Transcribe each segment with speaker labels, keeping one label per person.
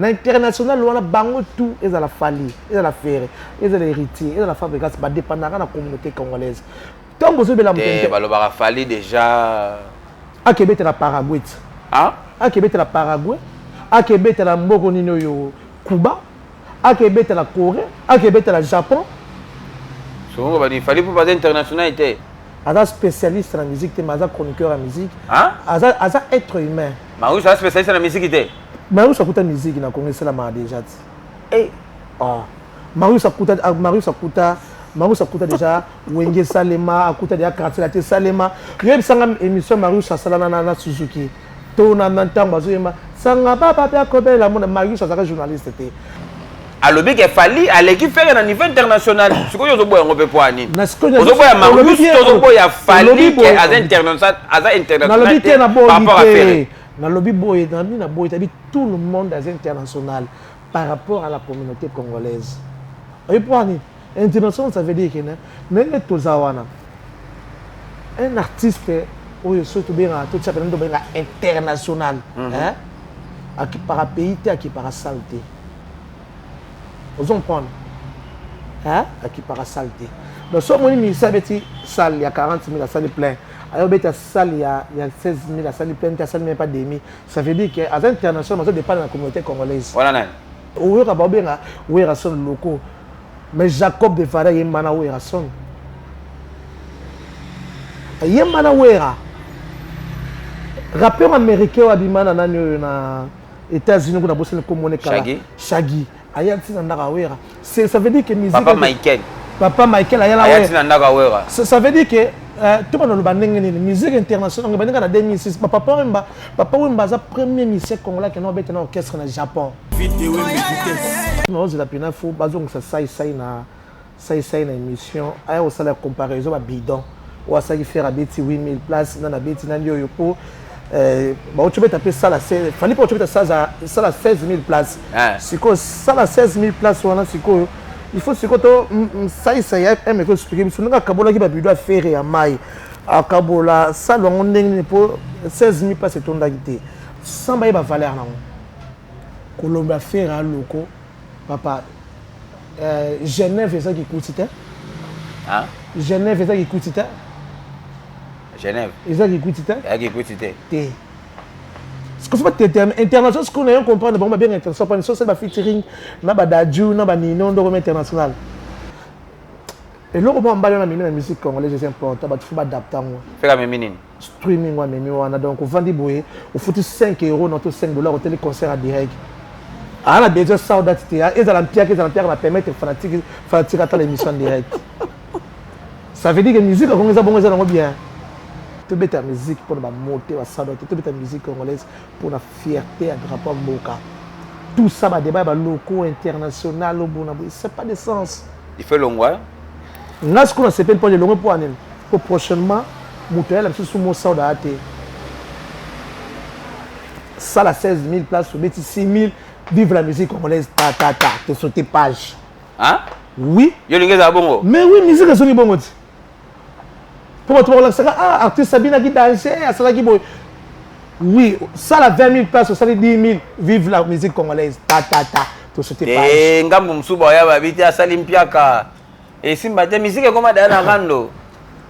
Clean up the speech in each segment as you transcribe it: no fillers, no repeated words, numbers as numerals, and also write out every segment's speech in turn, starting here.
Speaker 1: L'international, on a bango tout, ils ont la fali, ils ont la ferre, ils ont l'héritier, ils ont la fabrication, ça dépend de la communauté congolaise. Tant que vous avez la
Speaker 2: montée, la fali déjà.
Speaker 1: À Québec, la Paraguay.
Speaker 2: Ah?
Speaker 1: À Québec, la Paraguay. À Québec, la Moronino Cuba. À Québec, la Corée. À Québec, la Japon.
Speaker 2: Il fallait pour passer international.
Speaker 1: Aza spécialiste en musique, Aza chroniqueur en musique.
Speaker 2: Hein?
Speaker 1: Aza être humain.
Speaker 2: Mais oui, c'est spécialiste en musique.
Speaker 1: Marius a écouté la musique, il a connu ça déjà. Et Marius a écouté déjà Wenge Salema, a écouté déjà Kratilate Salema. Il y a une émission Marius a Salana Suzuki. Tona Nantan Bazoema. Sanga papa papa Kobe la monde Marius a journaliste.
Speaker 2: Alors bien qu'il fallait à l'équipe faire un niveau international. Ce que vous avez on peut pas ni. Vous avez Marius, vous avez fallu que à international, par rapport à faire.
Speaker 1: Dans le lobby boy, tout le monde est international par rapport à la communauté congolaise. Et pour international, ça veut dire que un artiste surtout bien tout ça international, qui par pays qui par saleté. Vous comprenez? Qui par saleté. Donc si on salle, il y a 40 000 la salle plein. Alors, il y a 16 000, la salle pleine, la salle même pas demi. Ça veut dire qu'à l'international, ça dépend de la communauté congolaise.
Speaker 2: Voilà.
Speaker 1: Oui, il y a des locaux. Mais Jacob de Fara, il y a des son. Il y a des rappeur américain aux États-Unis, on a bossé comme Shaggy. Ça veut dire que musique. Papa Michael, ça veut dire que tout le monde a la musique internationale. En 2006, Papa Wemba est le premier musicien congolais qui a été dans l'orchestre au Japon. Nous avons fait une émission. Il y a une comparaison à bidon. Il y a fait 8 000 places dans la bête. Tu peux taper ça à 16 000 places. Si tu as 16 000 places, il faut que ça y est, mais que expliquer si on a Kabola qui va bido faire à Maï à Kabola ça on est pour 16 000 places ton d'activité sans bailler ba valeur non Colombia faire à loco papa Genève ça qui coûte
Speaker 2: hein
Speaker 1: Genève ça qui coûte
Speaker 2: Genève
Speaker 1: ça qui coûte
Speaker 2: qui coûte
Speaker 1: ce que c'est international ce qu'on a comprendre bon bien international c'est le featuring na badaju na banino ndo comme international et là on va dans la musique congolaise c'est important bah tu faut adapter moi
Speaker 2: faire la même
Speaker 1: streaming wa memi wana donc on vend boye au faut 5 € dans $5 au télé concert à direct à la besoin ça date et ça la permettre fanatique à l'émission en direct ça veut dire que musique congolaise bon ça bien tu mets ta musique pour la monter à ça tu mets ta musique congolaise pour la fierté à drapeau Mboka tout ça va débat locaux international au bon c'est pas de sens
Speaker 2: il fait long ouais
Speaker 1: là ce qu'on s'appelle pas de long pour prochainement mutuel la sous mon ça date ça la 16 000 places sur 6 000 vive la musique congolaise ta te sauter page
Speaker 2: hein
Speaker 1: oui
Speaker 2: yo lingeza bongo
Speaker 1: mais oui musique est soni bongo pour toi là artiste Sabina qui danser ça qui boy oui ça la 20 000 places ça les 10 000 vive la musique congolaise ta to sauter page
Speaker 2: ngambo msuba ya babiti asali mpiaka et simba te musique comme dana rando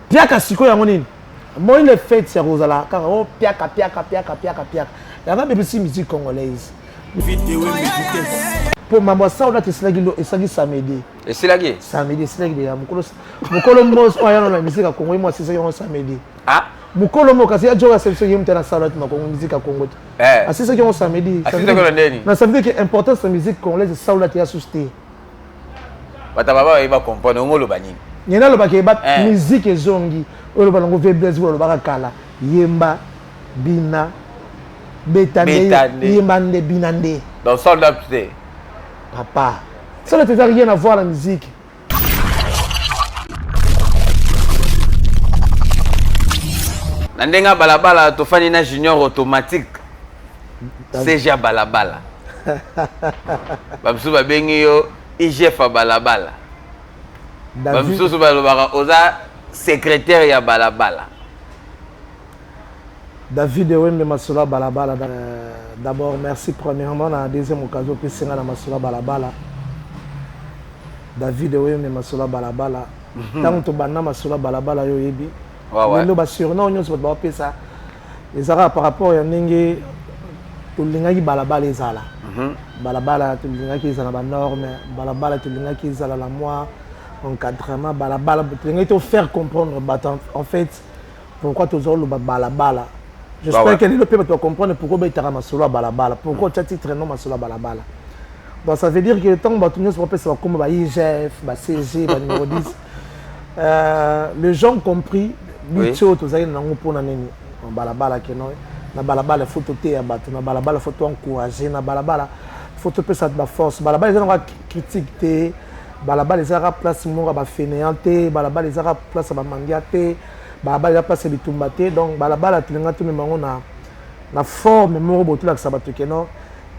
Speaker 1: piaka siko yango nini moi il est fait ya Rosala car oh piaka la va bébé musique congolaise pour maman ça on a testé et samedi
Speaker 2: et c'est là qui
Speaker 1: samedi c'est là qui ya mukolo mos oya na musique ya Congo moi c'est ça yon samedi
Speaker 2: ah
Speaker 1: mukolo mo kasi ya joga section yim tena salade ma Congo musique ya Congo c'est ça qui yon samedi na ça veut dire que importance de musique congolaise ça on a été susté
Speaker 2: bata baba il va comprendre ngolo bani
Speaker 1: nyena lo bakay ba musique ezongi o lo balongo faiblesse o lo bakala yemba bina betande yemba nde binande
Speaker 2: dans soldat tu
Speaker 1: papa ça n'a rien à voir la musique
Speaker 2: nandenga balabala to fani na junior automatique CJ balabala bamsu babengi yo IGF balabala bamsu so balobaka oza secrétaire ya balabala
Speaker 1: David Wembe Masola balabala D'abord, merci premièrement à la deuxième occasion que c'est dans Massoula Balabala. David Weme Massoula Balabala. Tant que tu banna Massoula Balabala yo yebi. Ouais. Le surnom on se va appeler ça. Les arabes par rapport à Nengue, tout le monde qui balabala les ala. Balabala tout le monde qui est dans la norme. Balabala tout le monde qui est dans la moi. Encadrement balabala. Tout le monde te faire comprendre. En fait, pourquoi tu as le balabala. J'espère que le peuple doit comprendre pourquoi tu as Massoula Balabala. Pourquoi tu as titré non Massoula Balabala. Donc ça veut dire que tant que tu as fait comme IGF, CG, numéro 10, les gens ont compris que tu as fait un balabala. Na balabala faut te abattre, na balabala faut te encourager, na balabala faut te passer de la force. Balabala les gens critiquer, balabala les arabes place mon ba fainéanté, balabala les arabes place ba mandiaté, balabala les place bitumbaté. Donc balabala tu lenga tu me na forme mon botu la sabatu keno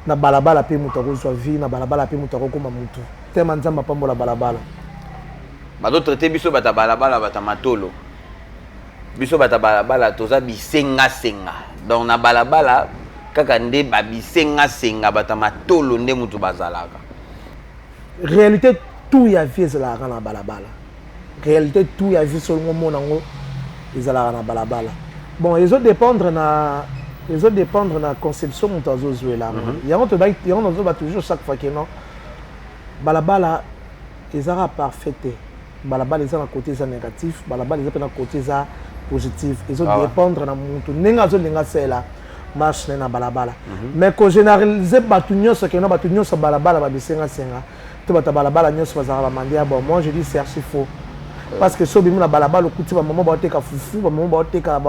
Speaker 1: na balabala pe muto ko vie na balabala pe muto ko koma mutu. Tellement nzamba pambola balabala.
Speaker 2: Ba do traiter biso bata balabala bata matolo. Biso bata balabala toza bisenga senga. Donc na balabala kaka nde ba bisenga senga bata matolo nde mutu bazalaka.
Speaker 1: Réalité tout ya vie ezala na balabala. Réalité tout ya vie seulement monango ezala na balabala. Bon, ils ont dépendre na conception mutu azozwe là. Yango to ba toujours chaque fois que non balabala ezala parfaite. Balabala ezala côté za négatif, balabala ezala côté za positif. Ils ont dépendre na mutu nenga zo lenga sela marche na balabala. Mais ko généraliser batunyo ce que non batunyo so balabala ba bisenga senga. To bata balabala nyonso bazala ba mandia bon. Moi je dis c'est archi faux. Parce que so bimu na balabala okuti ba maman ba oteka fufu, ba maman ba oteka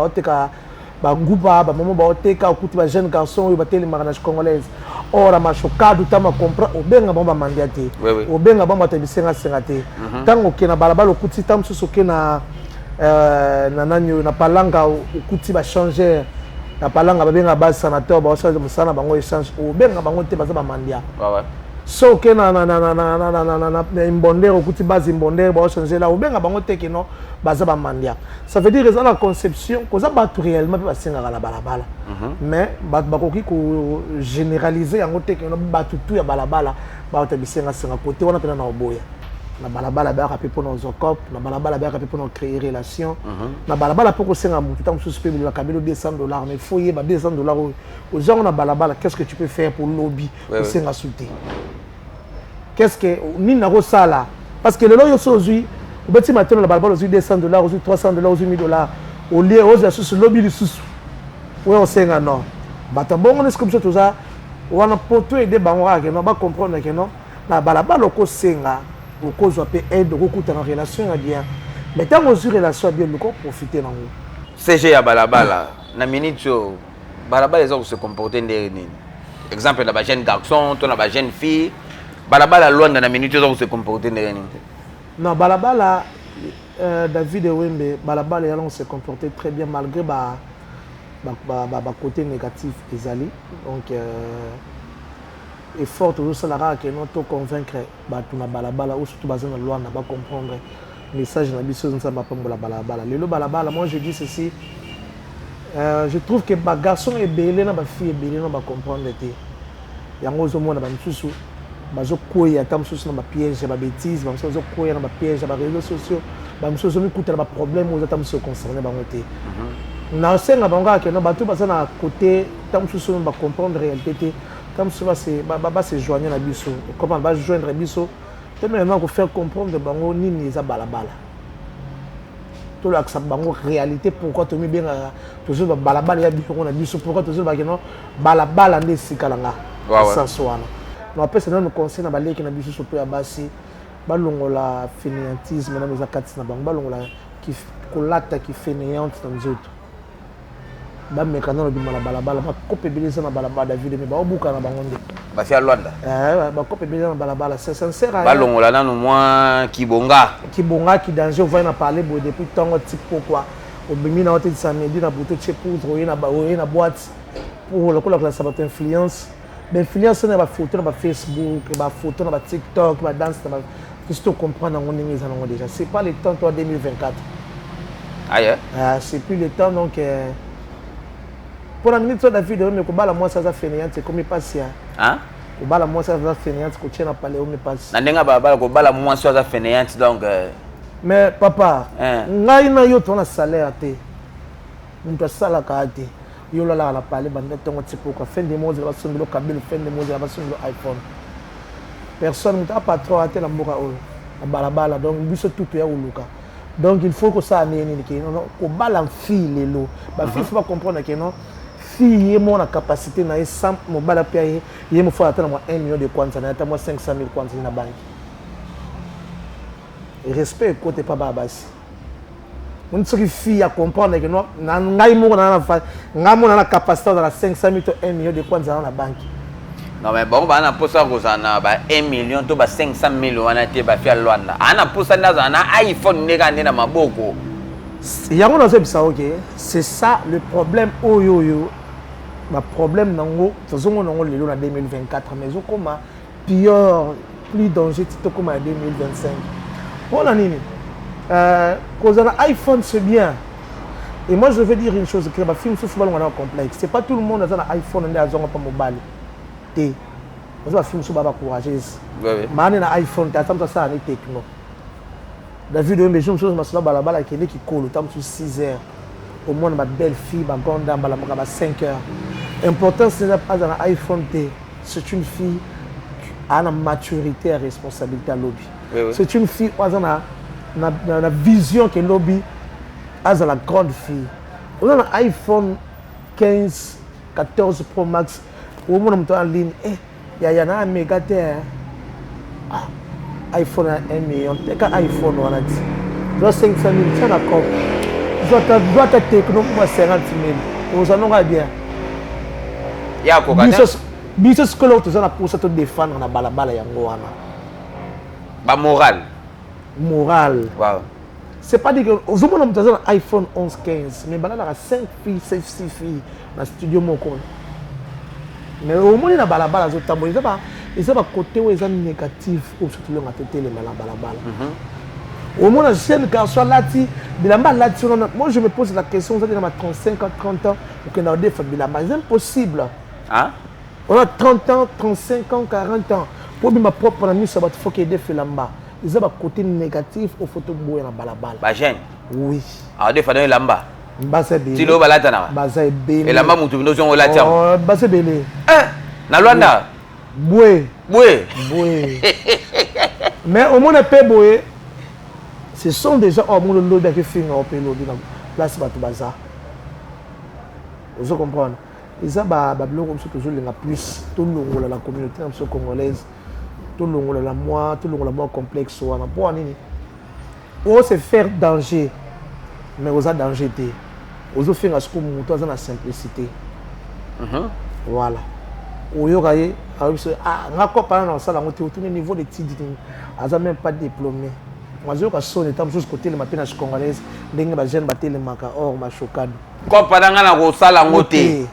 Speaker 1: ba nguba, ba maman ba oteka okuti ba jeune garçon yo ba tele mariage congolaise. Ora machokadu tama comprend obenga ba mandia te. Obenga ba mata bisenga senga te. Tango ke na balabala okuti tam so ke na na palanga okuti ba changer na palanga babenga ba sénateur ba changer musana bango échange obenga bango te baza ba mandia. So ke na imbondere okuti base imbondere ba changer là obenga bango te ke no baza ba mandia. Ça veut dire que la conception koza ba réellement ba senga la balabala. Mais ba koki ko généraliser yango te ke no ba tutu ya balabala ba ta bisenga senga côté wana pena na oboya. Na balabala ba ka pour nos occupe, na balabala ba ka pour nos créer relation. Na balabala pour que senga mutu tam sous payer la cabine $200 mais faut y ba $200 aux gens na balabala qu'est-ce que tu peux faire pour lobby pour senga souter. Qu'est-ce que ni na sala parce que le loyo sozui au bâti matin la balabala aux $200 aux $300 aux $1000 au lieu aux sous lobby du sous. Ouais on senga non. Bata bon on est comme ça tout ça on a pour tout aider bango que non ba comprendre que non na balabala ko senga au cause peut aide beaucoup en relation à bien mais tant on sur relation bien nous profiter dans
Speaker 2: CG ya balabala na minute balabala les autres se comporter derrière exemple la jeune garçon ton la jeune fille balabala loin dans la minute ils ont se comporter derrière
Speaker 1: non balabala David Wembe balabala ils ont se comporter très bien malgré côté négatif des alliés donc effort toujours ça la que non to convaincre batu na balabala ou surtout bazana loi na ba comprendre message na biso nza ba pambola balabala lelo balabala moi je dis ceci je trouve que ba garçon et belé na ba fille et belé na ba comprendre te yango zo mona ba msusu bazo koya tam msusu na ba piège ba bêtise ba msusu zo koya na ba piège ba réseaux sociaux ba msusu mi kuta na ba problème aux tam se concerner ba ngote na senga banga que no batu bazana côté tam msusu ba comprendre réalité comme ça c'est joindre na biso comment va joindre biso tellement qu'on faire comprendre bango nini za balabala to la ça bango réalité pourquoi to mi bien toujours balabala ya biko na biso pourquoi toujours ba non balabala ndé sikalanga ça soana no après c'est nous conseil na baleki na biso surtout ya basi balongola fainéantisme na meza kati na bango balongola qui kolata qui fainéante dans les autres ba mekana bi mala balabala ba kope bilisa na balabala David mais ba obuka na bangonde
Speaker 2: ba fi alwanda
Speaker 1: ba kope bilisa na balabala c'est sincère
Speaker 2: ba longola nanu moi kibonga
Speaker 1: qui danger on va en parler depuis tant type pourquoi au bimi na hôtel samedi na buto chez poudre na boîte pour le la sabat influence mais influence na ba photo na ba Facebook ba photo na ba TikTok ba danse na ba juste comprendre on est ça déjà c'est pas le temps toi 2024
Speaker 2: aïe
Speaker 1: c'est plus le temps donc Pour la minute, David, mais Kobala, moi, ça a fainéant, c'est comme il passe.
Speaker 2: Hein?
Speaker 1: Kobala, moi, ça a fainéant, c'est que tu n'as pas les hommes passe.
Speaker 2: Nandenga Baba, Kobala, moi, ça a fainéant, donc.
Speaker 1: Mais papa, ngai na yo ton salaire té. Muntu sala ka té. Yo la la parler bande ton tipo ko fin de mois de la sombelo kabelo fin de mois de la sombelo iPhone. Personne n'a pas trop até la mboka o. La balabala donc biso tout ya uluka. Donc il faut que ça neni ki non ko bala fille lelo. Ba fille faut pas comprendre que non fille mon la capacité na e 100 mo bala pia ye mo faut attendre moi 1 million de kwanza na ata moi 500 000 kwanza na banque. Respect côté pas babasi. On se fille à comprendre que non ngai mo na ngamo na capacité dans la 500 000 to 1 million de kwanza dans la banque.
Speaker 2: Non mais bon ba na posa kozana ba 1 million to ba 500 000 wana te ba fia Luanda. Ana posa na na iPhone ne na maboko.
Speaker 1: Yango na zebisa OK. C'est ça le problème oyoyo. Ma problème nango tozongo nango lelo na 2024 mais okoma pire plus danger to comme en 2025. Voilà nini. Cause un iPhone c'est bien. Et moi je veux dire une chose que ma film sous football on a complexe. C'est pas tout le monde a un iPhone et a pas mobile. T. Moi je film sous baba courageuse.
Speaker 2: Oui oui.
Speaker 1: Mais un iPhone tu attends ça en techno. La vidéo mais je me chose masala balabala qui colle temps sur 6 heures. Au moins ma belle fille ma grande dame la ma 5 heures. Important ce n'est pas un iPhone T. C'est une fille à la maturité et responsabilité à lobby.
Speaker 2: Oui, oui.
Speaker 1: C'est une fille qui a la vision que lobby a la grande fille. On a un iPhone 15, 14 Pro Max. Au moment où on est en ligne, il y a un méga terre. iPhone à 1 million. T'es qu'un iPhone, on a dit. Tu as 500 000, tu as d'accord. Tu dois te techno pour 50 000. Vous en aurez bien.
Speaker 2: Il y a quoi?
Speaker 1: Business que l'autre, tu as pour ça te défendre dans la balabala.
Speaker 2: Ba moral.
Speaker 1: Moral.
Speaker 2: Wow.
Speaker 1: C'est pas dire que aux hommes on a un iPhone 11 15 mais balala a 5 filles 6 filles dans le studio mon compte. Mais au moins na balabala zo tambo ils ont côté où ils sont négatifs ou surtout le matété les balabala. Au moins la jeune garçon lati bilamba lati moi je me pose la question ça dans ma 35 ans 30 ans ou que na défa bilamba c'est impossible.
Speaker 2: Hein?
Speaker 1: On a 30 ans 35 ans 40 ans pour ma propre ami ça va faut qu'il défa lamba. Ils ont un côté négatif au photo boy na balabala.
Speaker 2: Ba jeune.
Speaker 1: Oui.
Speaker 2: Ah des fois dans lamba.
Speaker 1: Basa belé.
Speaker 2: Tilo balata na.
Speaker 1: Basa belé.
Speaker 2: Et lamba mutu ndo zongo la tiam.
Speaker 1: Oh, basa belé.
Speaker 2: Na Luanda.
Speaker 1: Boué.
Speaker 2: Boué.
Speaker 1: Boué. Mais au moins pe boué. Ce sont des gens au monde l'eau qui font au pays l'eau dans place Batou Baza. Vous comprenez? Ils ont ba blog comme ça toujours les plus tout le monde la communauté congolaise. Tout le monde la moi, tout le monde la moi complexe ou en pour nini. Ou se faire danger. Mais aux a danger té. Aux faire ce que mon toi dans la simplicité. Voilà. Au yoraye ngako pas dans ça la montée au niveau des titres a même pas diplômé. Moi je sonne tant juste côté le matin na congolaise ndenge ba jeune baté le maka or ma chocade.
Speaker 2: Ko padanga na ko sala ngote.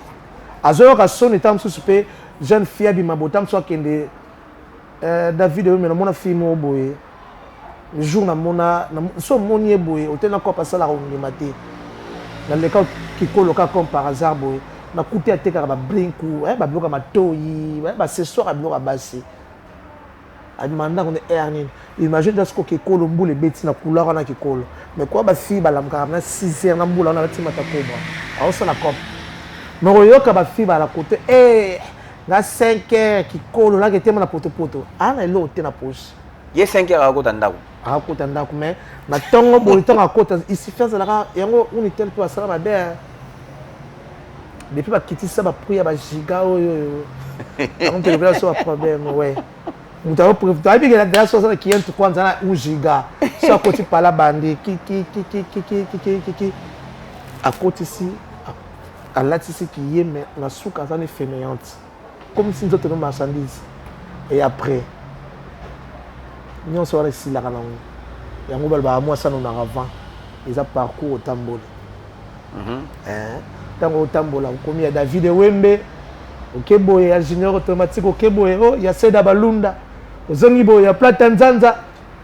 Speaker 1: Azo ka sonne tant juste pe jeune fille bi mabotam so kende David mais mon film au boye. Le jour na mona so monier boye au tena ko passer la ronde matin. Dans le cas qui coloca comme par hasard boye. Na coûté à te ba brinkou ba bloka matoyi ba ce soir a bloka bassi. A demandé qu'on est ernin. Imagine dans ce que kolo mbule beti na couleur na kolo. Mais quoi ba fille ba la mka na 6 heures na mbula na tima ta kobra. A ça na cop. Mais oyoka ba fille ba la côté na 5 heures qui kolo na ke tema na poto. Ana elo te na poche.
Speaker 2: Ye 5 heures a ko tandako.
Speaker 1: A ko tandako mais na tongo bo tonga kota ici fait ça la yango on est tel peu ça ba der. Depuis que je suis pris à giga, on te révèle sur un problème. Ouais. On t'a repris. Tu as vu que la dernière chose qui est quand on a 1 giga. Sur à côté par la bande. Qui. À côté ici, à là ici qui est mais la soupe quand on est fainéante. Comme si nous autres nos marchandises. Et après, nous sommes ici là. Et on va moi ça nous en avant. Ils ont parcours au tambour. Tango tambola komi ya David Wembe okeboye ya junior automatique okeboye ya Seda Balunda ozongi boye ya Plata Nzanza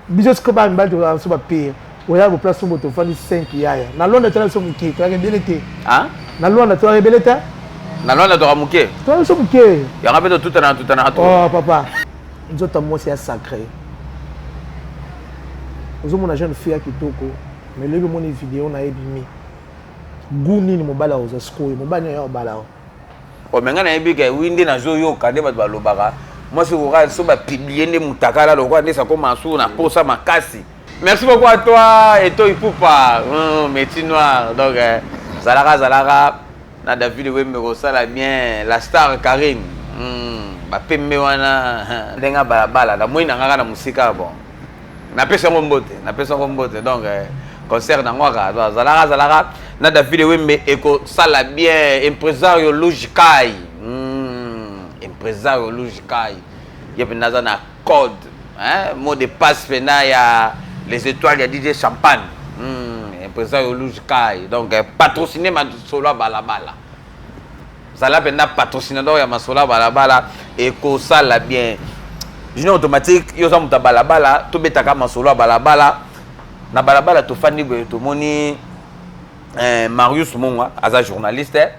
Speaker 1: bijos ko ba mbali to so ba pire oya go place mboto fandi 5 yaya na Londa tala so mukito ya belete na Londa to ya beleta
Speaker 2: Nalona to muke.
Speaker 1: Toi so muke.
Speaker 2: Ya ngabe tout na to.
Speaker 1: Oh papa. Nzoto moi c'est sacré. Ozo mona jeune fille kitoko. Mais le mon vidéo na ebimi. Guni ni mobala oza skoy, mobanya ya obala.
Speaker 2: O menga na ebika windi na zo yo kande ba balobaka. Moi c'est oral so ba publier ne mutakala lokwa ndesa ko masu na posa makasi. Merci beaucoup à toi et toi Ipupa. Métier noir. Donc Zalaga na David Wembe kosala bien la star Karine. Ba pembe wana ndenga balabala na moina ngaka na musika bon. Na pesa ngombote. Donc concert na ngwaka Zalaga na David Wembe eko sala bien impresario logikai. Impresario logikai. Yepe naza na code. Mot de passe pena ya les étoiles, il y a DJ Champagne. Impresario logikai. Donc patrociné ma solo balabala. Ça là pendant patrocinador ya ma solo balabala et ko sala bien. Junior automatique, yo za muta balabala, to betaka ma solo balabala. Na balabala to fandi boy to moni Marius Monga, aza journaliste.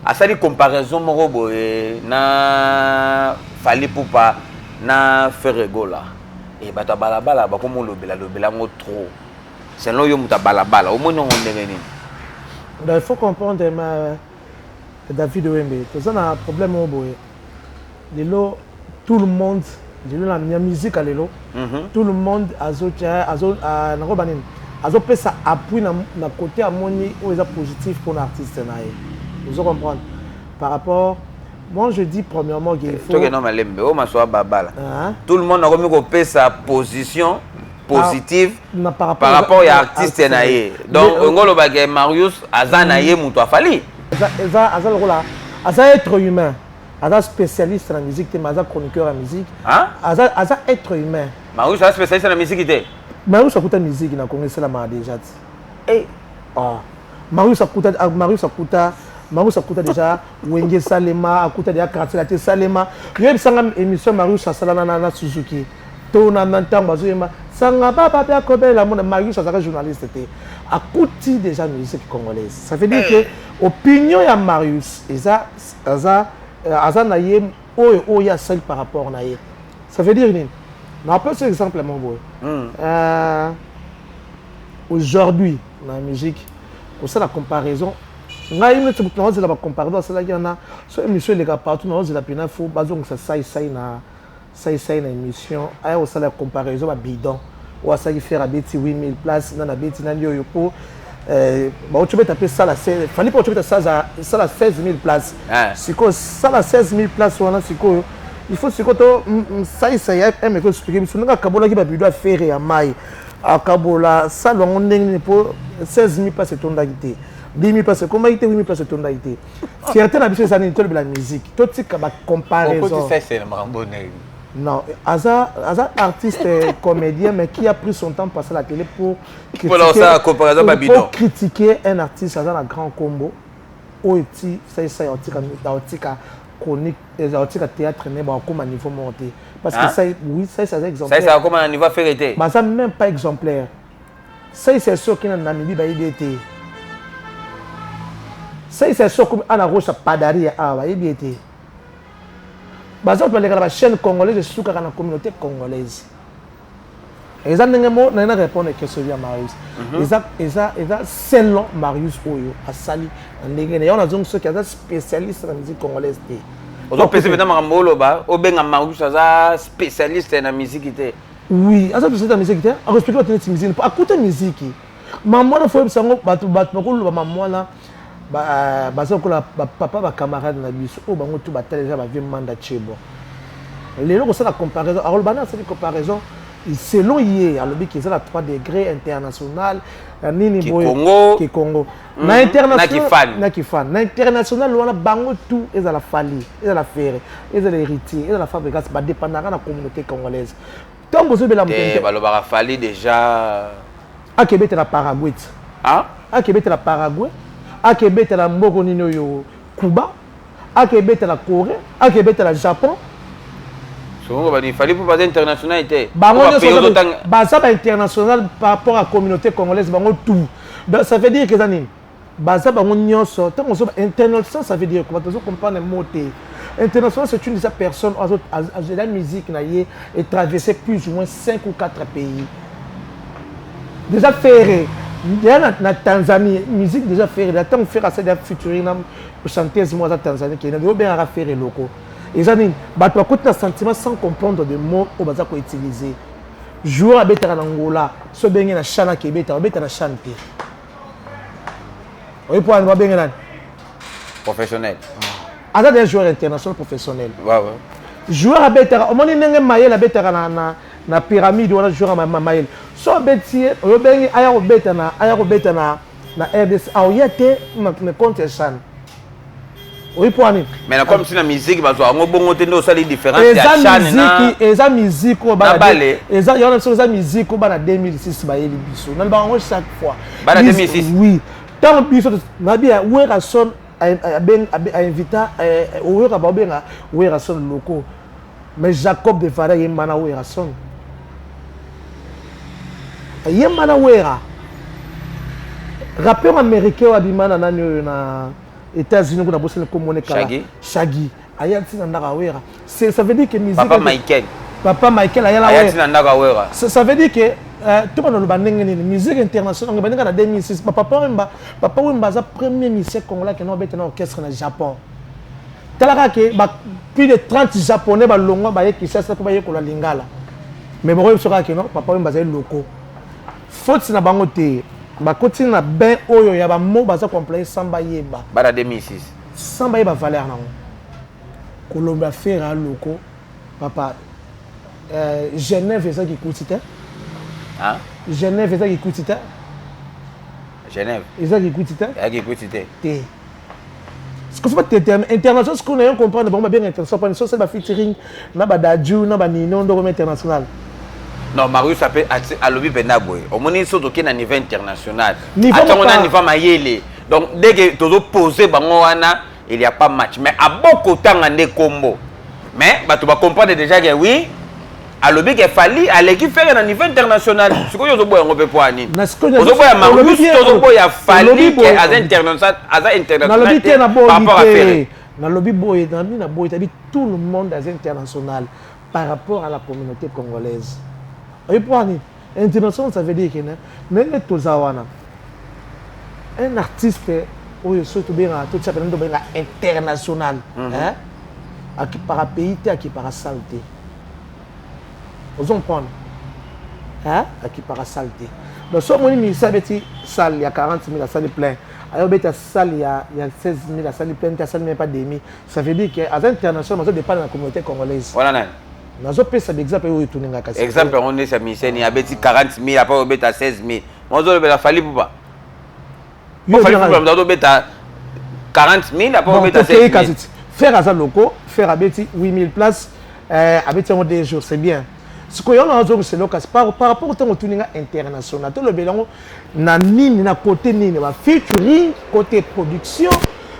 Speaker 2: Asali comparaison moko boy na Fali Poupa na Ferregola. Et bata balabala ba komo lobela ngo trop. C'est là yo muta balabala au moins on ndengeni.
Speaker 1: Il faut comprendre David Wembe. C'est un problème au boy. Lelo tout le monde, la musique à lelo. Tout le monde azo na robanin. Azo pesa appui na côté amoni ou est positif pour l'artiste naé. Vous comprendre par rapport. Moi je dis premièrement qu'il faut.
Speaker 2: Tout le monde a remis qu'on sa position positive par rapport à l'artiste naé. Donc ngolo bagay Marius azanaye muto afali.
Speaker 1: Aza être humain. Aza spécialiste en musique, mais aza chroniqueur en musique. Aza être humain.
Speaker 2: Marius est spécialiste en musique té.
Speaker 1: Marius écoute musique na Congo c'est la ma déjà. Eh Marius écoute déjà Wenge Salema, écoute déjà Kratilate Salema. Yo sanga émission Marius Salana na Suzuki. To na ntango bazoyema sanga papa pia kobela mon Marius azaka journaliste té. Écoute déjà musique congolaise. Ça veut dire que opinion ya Marius eza na ye oya seul par rapport na ye. Ça veut dire ni. On peut cet exemple mon boy. Aujourd'hui dans la musique, pour ça la comparaison ngai ne tsubuka na la comparaison ça là il y en a so émission les gars partout dans la pina faut bazong ça sai na émission aya au ça la comparaison ba bidon ou ça qui faire à beti 8000 places na beti na yo po ba tu peux taper ça la fallait pas tu peux ça la 16000 places siko ça la 16000 places wana siko il faut siko to sai aime ko expliquer biso nga kabola ki ba bidon faire ya mai akabola ça longo ndenge po 16000 places tondakité 10 000 places, comment il était 8 000 places de ton d'Haïti. Fierté n'a pas de la musique. Tout ce qui est comparaison. Non, Aza artiste comédien, mais qui a pris son temps pour passer à la télé pour critiquer un artiste dans un grand combo. Oiti, c'est chronique, les théâtre, mais comme un niveau monté. Parce que ça, oui, c'est exemplaire.
Speaker 2: Ça, comme un niveau fait.
Speaker 1: Ça, même pas exemplaire. Ça, c'est sûr qu'il y a un Namibie, il était. Ça c'est sûr comme ana rocha padari awa yebité bazot baleka la chaîne congolaise sous la communauté congolaise eza ndengemo na répondre question ya Marius eza selon Marius oyo asali ndenge na yona zongo ceux qui sont spécialistes dans la musique congolaise té
Speaker 2: ozo pese beta makambolo ba obenga Marius aza spécialiste na musique té
Speaker 1: oui aza spécialiste na musique té a respecter la musique pour écouter musique maman na faut sango batu bakolo ba maman na baza kola papa ba camarade na biso o bango tout batale déjà ba vie manda chebo lelo ko ça la comparaison alors bana c'est une comparaison selon hier alobi ki ça la 3 degrés international nini boy ki Congo na international na kifan na international wana bango tout et la fali et la faire et la héritier et la fabrication ba dépendra na communauté congolaise tant que bela
Speaker 2: mutente baloba fali déjà
Speaker 1: akebete la Paraguay akebete la Paraguay akebete la mboko nino yo Cuba akebete la Corée akebete la Japon
Speaker 2: il fallait pour passer international était
Speaker 1: ça international par rapport à la communauté congolaise bango tout ça veut dire que ça baza bango nyonso tant on international ça veut dire quoi tu comprendre mot international c'est une de ces personnes la musique na yé et traversé plus ou moins 5 ou 4 pays déjà ferré na Tanzanie musique déjà ferré là tant faire ça des featuring na chanteuse moi à Tanzanie qui na bien à faire locaux et ça ni ba tu écoute un sentiment sans comprendre des mots au baza ko utiliser joueur abeta na Angola so bengi na chana ke beta na chanter oui pour un bien
Speaker 2: professionnel
Speaker 1: ada des joueurs internationaux professionnels
Speaker 2: ouais
Speaker 1: joueur abeta au moni ndenge mayel abeta na pyramide wala joueur mayel so beti o bengi aya ko beta na RDC au yete me compte chan oui pour ani
Speaker 2: mais comme si la musique ba zo ngo bongo te ndo sali différence ya chan na
Speaker 1: eza musique ko ba eza yona so eza musique ko ba na 2006 ba yeli biso na ba ngo chaque fois
Speaker 2: ba na 2006
Speaker 1: oui tant biso na bia wera son a invita wera ba benga wera son locaux mais Jacob de Fara yemana wera son yemana wera rappeur américain wa bimana nani na États-Unis kuna bossé comme on est Shaggy ayati na ndaka wera ça veut dire que musique Papa Michael ayati
Speaker 2: na ndaka wera
Speaker 1: ça veut dire que tout le monde bandenge ni musique internationale bandenge na 2006 papa Wemba za premier musicien congolais qui n'a bête na orchestre na Japon talaka que plus de 30 japonais ba longo ba yeki ça pour ba yekola lingala mais bon soka que non papa Wemba za locaux faute na bango te ba continue na ben oyo ya ba mo baza complet samba yeba
Speaker 2: bana 2006
Speaker 1: samba yeba valeur na Colombia fera locaux papa Genève ça qui coûte
Speaker 2: hein
Speaker 1: Genève ça qui coûte
Speaker 2: Genève
Speaker 1: ça qui coûte
Speaker 2: qui coûte
Speaker 1: té ce que faut pas international ce qu'on a comprendre bon bien international pas ça ba featuring na ba Dadju na ba Nino ndo international.
Speaker 2: Non, Marius appelle à l'objet Benaboué. Au moment où il y a un niveau international,
Speaker 1: niveau
Speaker 2: mayele. Donc, dès que tu as posé, il n'y a pas de match. Mais à beaucoup de temps, il y a des combos. Mais tu vas comprendre déjà que oui, à l'objet qu'il fallait aller faire un niveau international. Ce que tu as dit, tu as dit,
Speaker 1: tout le monde est international par rapport à la communauté congolaise. Et pour international, ça veut dire que un artiste international, qui par pays, qui par salté. Vous comprenez? Qui par salté. Donc, si on a salle, il y a 40 000, la salle est pleine. Alors, il y a 16 000, la salle est pleine, la salle n'est pas demi. Ça veut dire qu'à l'international, ça dépend de la communauté congolaise.
Speaker 2: Voilà.
Speaker 1: Nazo pesa exemple où tourner nga kasi.
Speaker 2: Exemple on est sa mission il y a 40 000 après on beta 16 000. Moi je vais la fali pour Yo fali pour me beta 40 000 après on beta 16 000.
Speaker 1: Faire à ça loco, faire à beti 8000 places avec un des jours c'est bien. Ce que on a aujourd'hui c'est local par rapport au temps tourner international. Tout le belango na nini na côté nini va featuring côté production.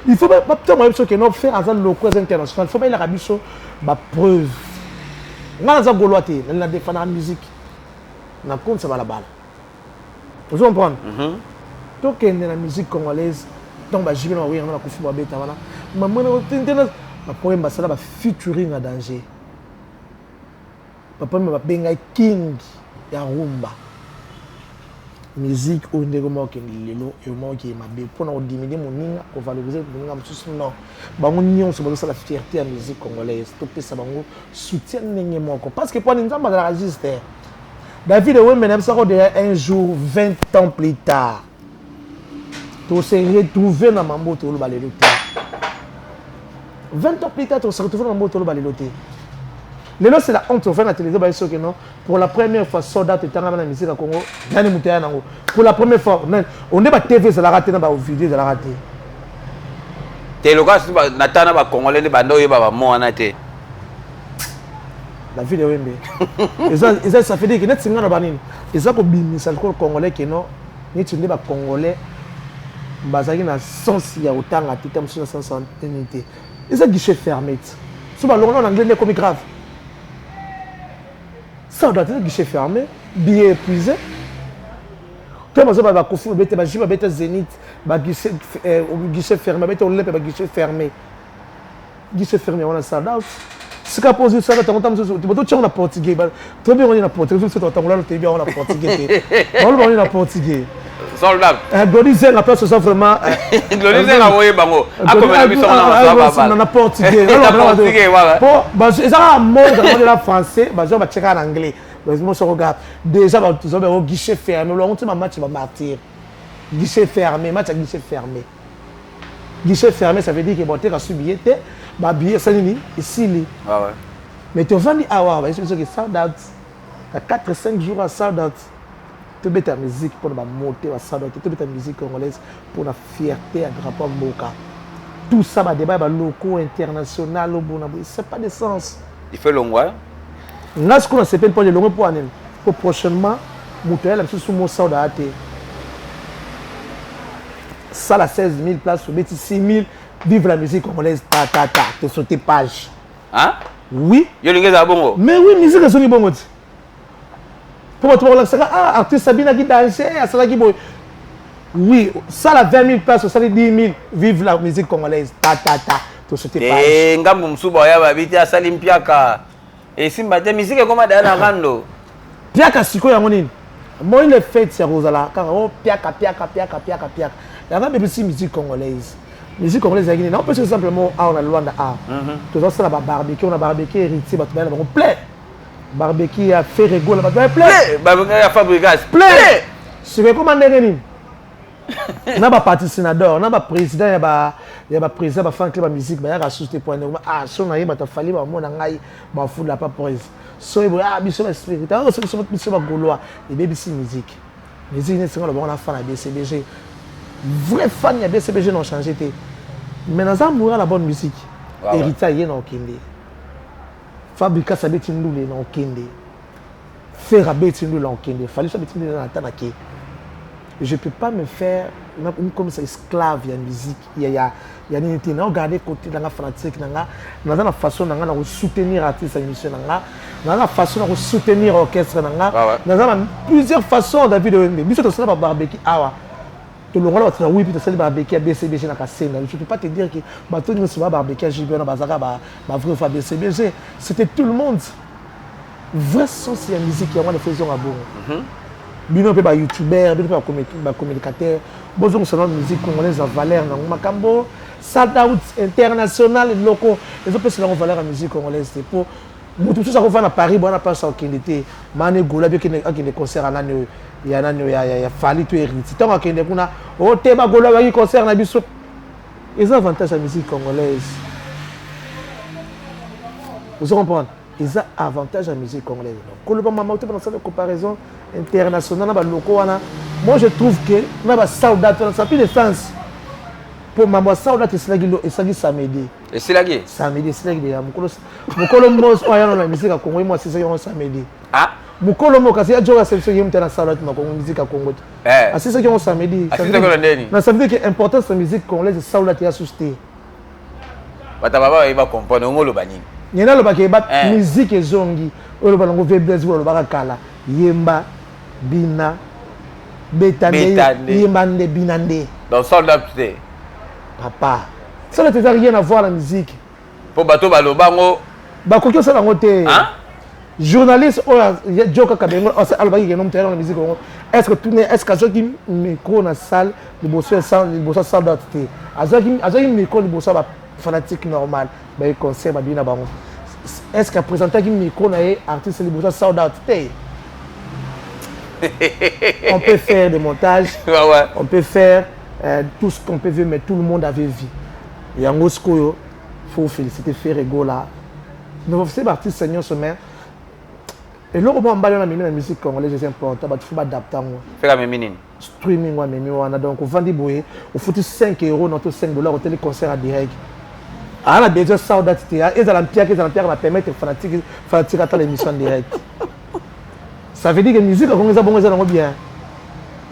Speaker 1: Il faut pas peut-être que non faire à ça local international. Il faut pas la rabicho ba preuve. Nga za goloate na défendre la musique na compte ça va la balle vous comprenez to kende na musique congolaise donc ba jibina oui on a kufi ba beta wana maman na internet ba poème ba sala ba featuring à danger papa me ba benga king ya rumba musique au ndego mo ke lelo e mo ke mabe pour na diminuer moninga ko valoriser moninga mususu non bango nyonso bazo la fierté à la musique congolaise to pesa bango soutien ndenge moko parce que pour nzamba za register David Wembe même ça un jour 20 ans plus tard to se retrouver na mambo to lo balelo 20 ans plus tard to se retrouver na mambo to lo balelo Lelo c'est la honte, on fait la télévision, que non. Pour la première fois, soldat et tanga na musique à Congo, Dani Moutéa nango. Pour la première fois, on n'est pas TV, c'est la raté, na ba vidéo, c'est la raté.
Speaker 2: T'es le gars, Natana ba Congolais, ne bando yeba ba mo anate.
Speaker 1: La vidéo Wembe. Et ça fait dire que net singa na banini. Et ça ko bimisa le Congolais que non, ni tu ne ba Congolais. Bazaki na sens ya otanga tita musu na sens unité. Et ça guichet fermé. Souvent l'on en anglais comme grave. Ça doit être guichet fermé, billet épuisé. Toi, je vais confondre, je vais Zénith, guichet fermé, guichet fermé. Guichet fermé, on a ça. Si tu as posé ça, tu as un portugais. Tu as un portugais, tu as un portugais. On a portugais.
Speaker 2: Soldat.
Speaker 1: Gloriser la place, c'est vraiment.
Speaker 2: Gloriser la voie, bango. Ah, comme la mission, on a
Speaker 1: portugais. C'est un mot de la français, je vais checker en anglais. Déjà, tu as un guichet fermé. On match va martyr. Guichet fermé, match à guichet fermé. Guichet fermé, ça veut dire que tu as subi. Bah billet ça nini ici
Speaker 2: ah ouais
Speaker 1: mais tu vas dire ah ouais je sais que sold out à 4-5 jours à sold out tu mets ta musique pour la monter à sold out tu mets ta musique congolaise pour la fierté à drapeau Mboka tout ça va débat locaux international au bon c'est pas de sens
Speaker 2: il fait long ouais
Speaker 1: là ce qu'on s'appelle pas de long pour prochainement mutuel la sous mon sold out ça la 16 000 places ou 6 000 vive la musique congolaise, te sauter page.
Speaker 2: Hein?
Speaker 1: Oui.
Speaker 2: Bongo.
Speaker 1: Mais oui, musique est sonné bongo. Pour toi, ah, artiste Sabina qui danse, ça qui boy. Oui, ça la 20 000 places, ça les 10 000, vive la musique congolaise, te sauter page.
Speaker 2: Eh, ngambo msuba ya babiti asali mpiaka. Et simba te musique comme dans la rando.
Speaker 1: Piaka siko ya monine. Moi il est fait c'est Rosala, car oh piaka. Il y a même aussi musique congolaise. Musique congolaise on peut simplement on a Luanda tu vois ça la barbecue on a barbecue héritier tu vas plein barbecue à faire rigolo tu vas plein
Speaker 2: barbecue à fabrication
Speaker 1: plein c'est comment ndenge na ba patrocinador na ba président ya ba président ba fan club ba musique ba ya soutenir point ah so na yeba ta fali ba mona ngai ba foule la pas prise so ah biso ba spirit ah so biso ba goloa et BBC musique n'est c'est on a fan à BCBG vrai fan ya BCBG n'ont changé té mais dans un mourant la bonne musique héritier y na okende fabrica sa betindule na okende faire betindule na okende fallait ça betindule na tanake je peux pas me faire comme ça esclave ya musique ya n'était na regarder côté dans la fanatique dans la façon na soutenir artiste émission dans la façon de soutenir orchestre dans plusieurs façons David mais biso to ça barbecue awa to longola batina oui puis to sali barbecue BCBG na kasenda je peux pas te dire que bato ni so barbecue JB na bazaka ba vrai fa BCBG c'était tout le monde vrai sens ya musique ya wana faisons à bon bino pe ba youtubeur bino pe ba communicateur bozo salon musique congolaise à valeur na makambo sold out international locaux les autres c'est la valeur en musique congolaise c'est pour mutu tout ça qu'on fait à Paris bon on a pas ça qui était mané gola bien qui concert à nani ya fali to héritier tant que kuna o te ba gola ba concert na biso ils ont avantage la musique congolaise vous comprenez ils ont avantage la musique congolaise donc le maman tu dans cette comparaison internationale ba locaux moi je trouve que na ba soldat ça plus de sens pour maman soldat c'est ça qui samedi
Speaker 2: et c'est là qui
Speaker 1: samedi c'est là qui mukolo mos oya na musique ya Congo moi c'est ça qui samedi
Speaker 2: ah
Speaker 1: mukolo mo kasi ajoga section yimte na soldat na Congo musique ya Congo ah c'est ça qui samedi
Speaker 2: ah c'est ça que ndeni
Speaker 1: na ça veut dire que importance de musique congolaise soldat ya susté
Speaker 2: bata baba iba comprendre ngolo banini
Speaker 1: nyena lo bakay ba musique ezongi olo balongo faiblesse olo bakala yemba bina betande yemba nde binande
Speaker 2: dans soldat c'est
Speaker 1: papa ça n'a rien à voir la musique
Speaker 2: pour bateau balobango
Speaker 1: bakoki ça lango te journaliste joka kabengo albaki kenom terrain la musique est-ce que tout est-ce que azoki micro na salle de bosso salle d'activité azoki micro de bosso ba fanatique normal ba concert ba bina bango est-ce que présenter qui micro na artiste de bosso salle d'activité on peut faire des montages on peut faire tout ce qu'on peut voir mais tout le monde avait vu yango skoyo faut féliciter Ferrego là nous faisons partie seigneur semaine et là on va emballer la musique congolaise c'est important il faut adapter
Speaker 2: faire la minine
Speaker 1: streaming wa mimi wana donc on vend des boyes au faut 5 € notre 5 $ au télé concert en direct ah la besoin ça date et ça l'empire va permettre fanatique à l'émission en direct ça veut dire que musique congolaise bon ça bien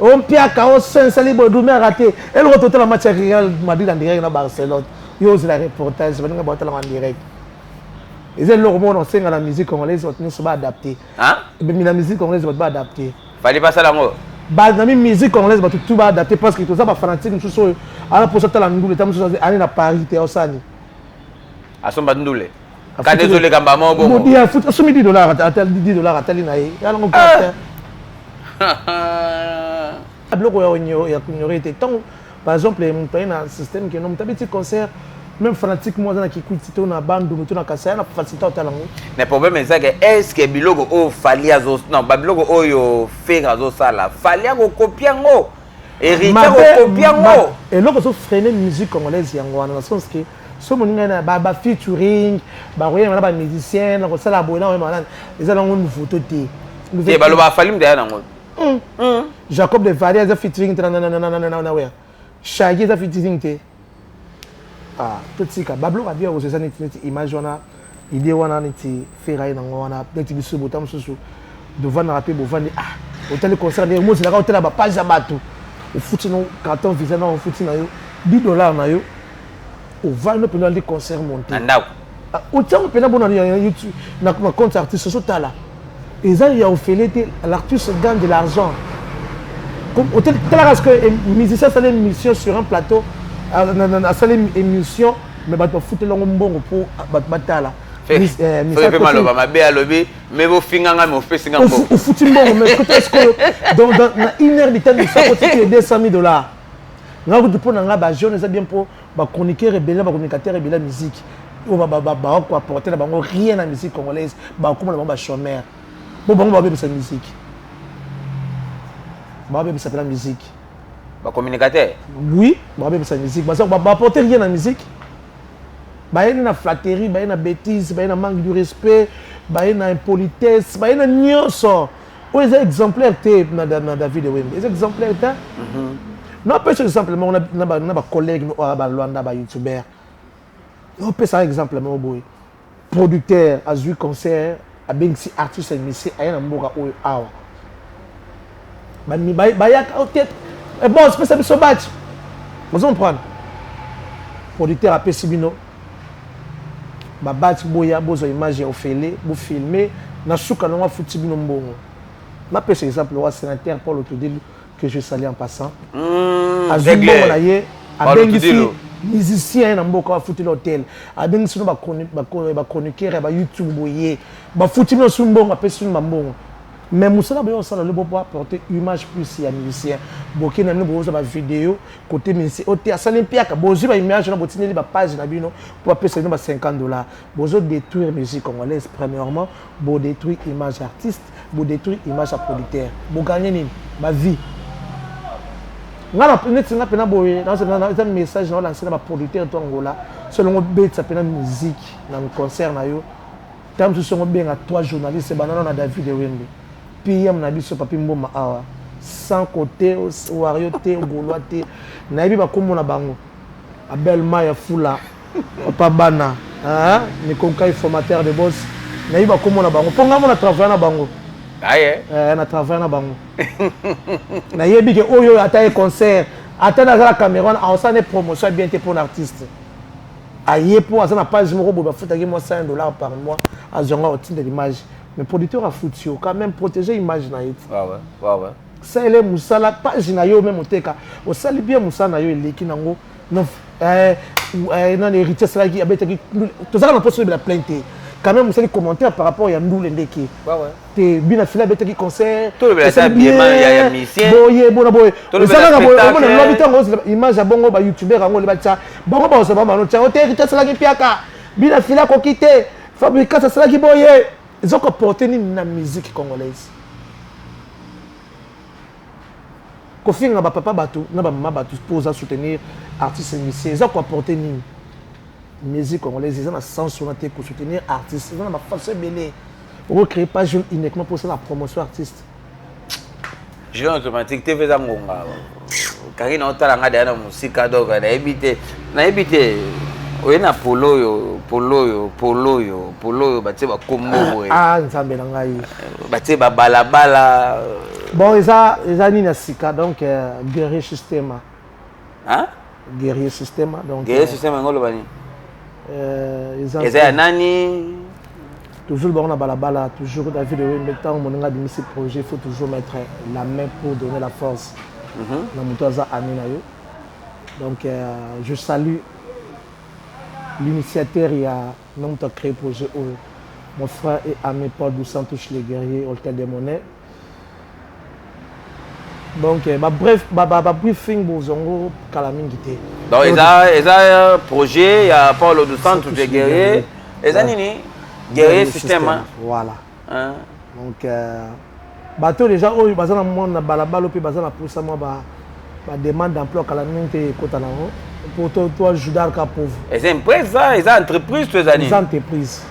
Speaker 1: on piaka on sali bodou mais raté elle retourne la match Real Madrid en direct na Barcelone yo c'est la reportage va nga botala en direct et c'est le monde on sait la musique congolaise on se va adapter
Speaker 2: hein
Speaker 1: mais la musique congolaise va adapter
Speaker 2: fallait pas ça là moi
Speaker 1: la musique congolaise tout va adapter parce que tout ça va fanatique nous sommes alors pour ça la ndule tamu aller na Paris te osani
Speaker 2: asomba ndule quand désolé kamba mo bon
Speaker 1: il a foot $10 $10 atali na ye alors on peut bloco ya ignorer tant par exemple mon pays na système que non tabiti concert même fanatique moi dans qui quitté na bande nous na kasa na facilité talango
Speaker 2: le problème est ça que est-ce que biloko o fali azo non ba biloko oyo faire azo sala fali ko copier ngo hériter ko copier ngo
Speaker 1: et loko so freiner musique congolaise yango dans le sens que so moninga na ba featuring ba royema na ba musicien na ko sala bona ouais malade les allons une photo té
Speaker 2: et ba lo ba fali mde na ngo
Speaker 1: Jacob de Varia a featuring na ouais Shaggy a featuring té ah tout ça bablo a bien aux ça neti image wana idée wana neti ferai na wana neti biso botam susu devant na rapper bovandi ah hôtel concert de mo c'est là hôtel ba page bato au foot no carton visa na au foot na yo $10 na yo au va no pendant les concerts monter
Speaker 2: ndako
Speaker 1: au temps pendant bon na YouTube na compte artiste so tala et ça il y a offert l'artiste gagne de l'argent comme hôtel parce que musicien ça une mission sur un plateau à une émission mais bah tu foutre longo mbongo pour batala
Speaker 2: fait mal ma bé alobi mais vos finganga me fait singa mbongo
Speaker 1: au foutre mbongo mais est-ce que dans une heure de temps il faut coûter $200,000 nga ko pour nga ba jeune ça bien pour ba chroniqueur rebelle ba communicateur rebelle musique on va quoi apporter na bango rien na musique congolaise ba comme na ba chômeur bon bango ba be sa musique ba be sa la musique
Speaker 2: ba communicateur
Speaker 1: oui ba be sa musique ba apporter rien na musique ba y na flatterie ba y na bêtise ba y na manque de respect ba y na impolitesse ba y na nyonso o les exemplaires té na David Wembe les exemplaires té non pas simplement on a collègues ba Luanda ba youtubeur on peut ça exemplement boy producteur a joué concert a bengi artiste monsieur ayana mboka o awa ba mi ba ya tête et bon c'est ça so batch vous comprenez producteur a pesibino ba batch boya bozo image au félé bu filmer na suka na futibino mbongo ma pèse exemple wa sénateur Paul Otodelu que je salue en passant azumbo na ye abengi musicien na mboka wa futi l'hôtel abengi sino ba chroniqueur ba YouTube boye ba futi no sumbongo apesi no mbongo mais musala ba yo sala le bo pour apporter image plus ya musicien boki na no bozo ba vidéo côté musicien o te asali mpiaka bozo ba image na botineli ba page na bino pour apesi no ba $50 bozo détruire musique congolaise premièrement bo détruire image artiste bo détruire image à producteur bo gagner nini ba vie ngana neti nga pena boye dans un message na lancer na producteur to Angola selon bet ça pena musique na concert na yo tam so so benga 3 journalistes banana na David Wembe PM na biso papi mboma awa sans côté wario te ngolwa te na yebi ba komona bango Abel Maya Fula papa bana hein ni konkai formateur de boss na yebi ba komona bango ponga mona travailler na bango
Speaker 2: aye
Speaker 1: na travail na bango na yebi ke oyo ata concert ata na la caméra en ça ne promotion bien te pour l'artiste aye pour ça na page moko ba futaki moi $100 par mois à zonga au titre de l'image mais producteur a foutu quand même protéger image na yit
Speaker 2: ouais
Speaker 1: ça ele musala page na yo même oteka o sali bien musala na yo eleki nango non non héritier ça qui abetaki tout ça na poste de la plainte quand même vous allez commenter par rapport à Ndoule Ndeki.
Speaker 2: Ouais.
Speaker 1: T'es bien affilé avec qui concert.
Speaker 2: Tout le blessé bien il y a musicien.
Speaker 1: Boye.
Speaker 2: Tout le spectacle.
Speaker 1: Image à bongo ba youtubeur ango le bacha. Bongo ba ça ba mano tia. Ote héritier ça qui piaka. Bien affilé ko quitter. Fabrica ça qui boye. Ils ont porté na musique congolaise. Kofi na ba papa bato, na ba mama bato pour soutenir artistes et musiciens. Ils ont porté ni musique congolaise, ils ont la sens pour soutenir artistes, ils ont la façon belé. Pour créer pas jeune uniquement pour ça la promotion artiste.
Speaker 2: Je automatique te fais ngonga. Karina otalanga na musique donc na ebité oye na polo yo batie ba kombo
Speaker 1: ah nzambe na ngai
Speaker 2: batie ba balabala
Speaker 1: bon ça ni na sika donc guerrier système
Speaker 2: hein
Speaker 1: guerrier système donc
Speaker 2: guerrier système ngolo bani
Speaker 1: eza
Speaker 2: nani
Speaker 1: toujours bon na balabala, toujours David mettant mon ami ce projet, il faut toujours mettre la main pour donner la force. Na mutoza amina yo. Donc je salue l'initiateur il y a non to créé projet mon frère et ami Paul dos Santos les guerriers Hôtel des Monnaies. Donc bref briefing bozongo kala mingi té.
Speaker 2: Donc il y a un projet, il y a Paul dos Santos les guerriers. Et nini guerrier système.
Speaker 1: Voilà. Donc bateau déjà oyo bazana monde na balabala puis bazana poussa moi ba demande d'emploi kala mingi kota na pour toi Judar ka pauvre.
Speaker 2: Et c'est une emprese ça, les entreprises tous les années.
Speaker 1: Les entreprises.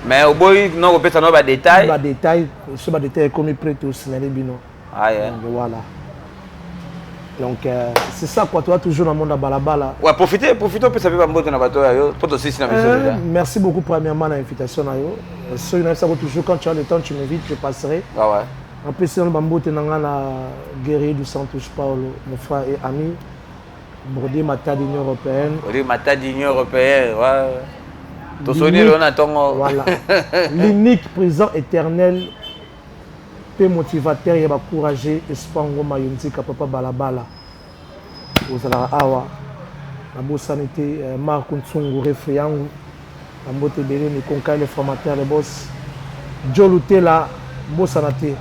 Speaker 2: Mais au boy non on peut ça no ba détail.
Speaker 1: Ba détail, ce ba détail comme prêt au signaler bino.
Speaker 2: Ah yeah.
Speaker 1: Donc, voilà. Donc c'est ça quoi, toi toujours dans le monde à balabala.
Speaker 2: Ouais, profitez pour ça peut mboto na bateau yo. Pour aussi na mission.
Speaker 1: Merci beaucoup premièrement à l'invitation na yo. Ceux qui ça toujours quand tu as le temps tu m'invites, je passerai.
Speaker 2: Ah ouais.
Speaker 1: En plus c'est mboto na ngana guerrier du Santos Paulo, mon frère et ami. Brodé Mata d'Union européenne.
Speaker 2: Brodé Mata d'Union européenne, ouais. Tout sonné on attend.
Speaker 1: Voilà. L'unique président éternel motivateur, il va encourager espoir ngoma yonzika papa balabala ozala awa na bo sanité Marc Ntsongo refe yangu na mbote belé ni konka le formateur le boss Jolutela bosanate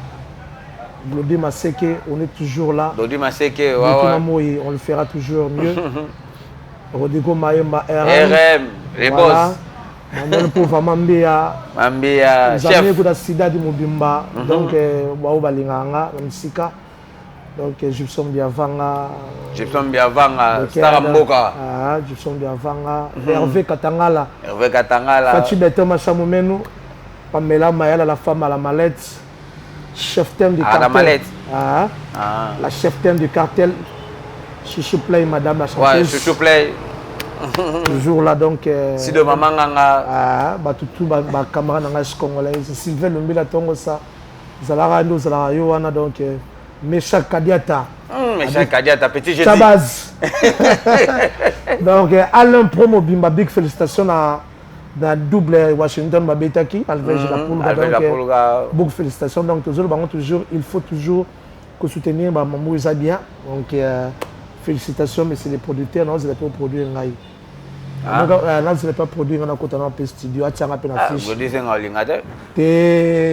Speaker 1: Glody Maseke, on est toujours là.
Speaker 2: Glody Maseke, ouais.
Speaker 1: On le fera toujours mieux. Rodrigo Mayemba
Speaker 2: RM les boss.
Speaker 1: Manuel Pova Mambia,
Speaker 2: chef.
Speaker 1: Nous avons Sida du Mobimba, donc Waouba Linganga, Msika, donc Gibson Biavanga,
Speaker 2: Staramboka,
Speaker 1: Gibson Biavanga, Hervé Katangala,
Speaker 2: Fatou
Speaker 1: Beto Machamomenu, Pamela Mayala, la femme à la mallette, chef thème du cartel. La chef thème du cartel, Chouchou Play, madame la chanteuse.
Speaker 2: Ouais, Chouchou Play.
Speaker 1: Toujours là donc
Speaker 2: si de maman nganga
Speaker 1: tout camarade nanga congolais Sylvain Lombila tongo ça zalara ndo zalara yo wana donc Mécha Kadiata
Speaker 2: petit jeudi
Speaker 1: Chabaz donc Alain Promo Bimba big félicitations na double Washington Babetaki Alvege la Poulga donc beaucoup félicitations donc toujours il faut toujours que soutenir Mamou Zabia donc félicitations, mais c'est les producteurs, non, c'est les produire en Gaï. Non, c'est pas produire en côté dans le studio, à tiens à peine affiche.
Speaker 2: Vous disiez en ligne,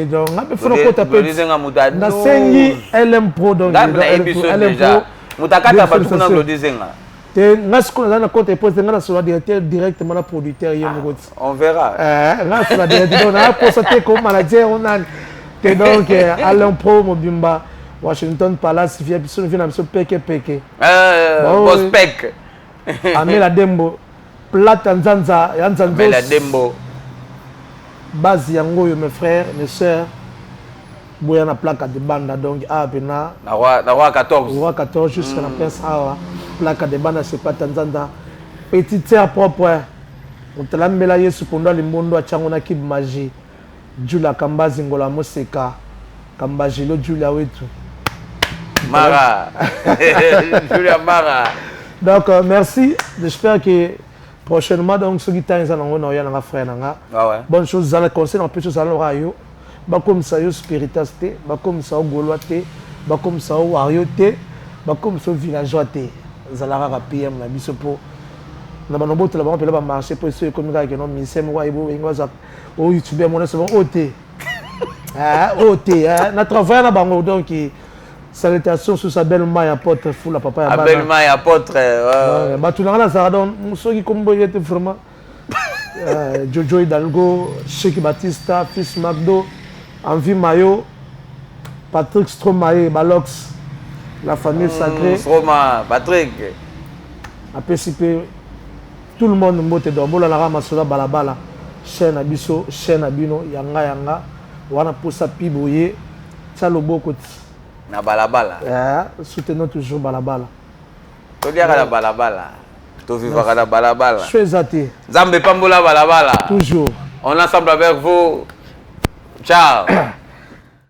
Speaker 1: donc, on peut faire un côté à peine. Na sengi, LM Pro, donc, LM Pro.
Speaker 2: Moutakata, pas tout le disant.
Speaker 1: Nga ce qu'on a dans compte poste nga sur la directement la producteur
Speaker 2: on verra.
Speaker 1: Nga sur la directeur on a posté comme manager on a donc Alain Pro Mobimba Washington Palace via personne vient sur peke
Speaker 2: boss pek
Speaker 1: Amela Dembo plate Nzanza
Speaker 2: Amela Dembo
Speaker 1: base yango yo mes frères mes sœurs boya na plaque de banda donc pena
Speaker 2: na roi 14
Speaker 1: jusqu'à la place plaque de banda c'est pas Tanzania petite terre propre on te la mela yesu pondo limbondo achango na kib magie Jula Kambazi ngola moseka Kambaji lo Julia wetu
Speaker 2: Mara Julia Mara
Speaker 1: donc merci j'espère que prochainement donc ce qui t'a en on y a un frère nanga bonne chose dans le conseil en plus ça l'aura yo ba comme ça yo spiritualité ba comme ça goloité ba comme ça warioté ba comme ça villageois té zalara PM na biso po na banombo te la ba pela ba marché pour ceux comme gars que non misem wa ibo ingwaza o youtubeur mon c'est bon OT na travail na bango donc salutation sur sa belle maille apôtre fou la papa
Speaker 2: ya belle maille apôtre
Speaker 1: ba tulanga ça donc soki kombo yete vraiment Jojo Hidalgo Cheikh Batista fils Magdo Envie Mayo Patrick Stromae Balox la famille sacrée
Speaker 2: Stroma Patrick
Speaker 1: a participer tout le monde mbote do bola la ramasola balabala chaîne abiso chaîne abino yanga wana posa piboye ça le beaucoup
Speaker 2: na balabala
Speaker 1: soutenons toujours balabala
Speaker 2: to dia la balabala to vivre la balabala
Speaker 1: choisati
Speaker 2: Zambe pambola balabala
Speaker 1: toujours
Speaker 2: on est ensemble avec vous ciao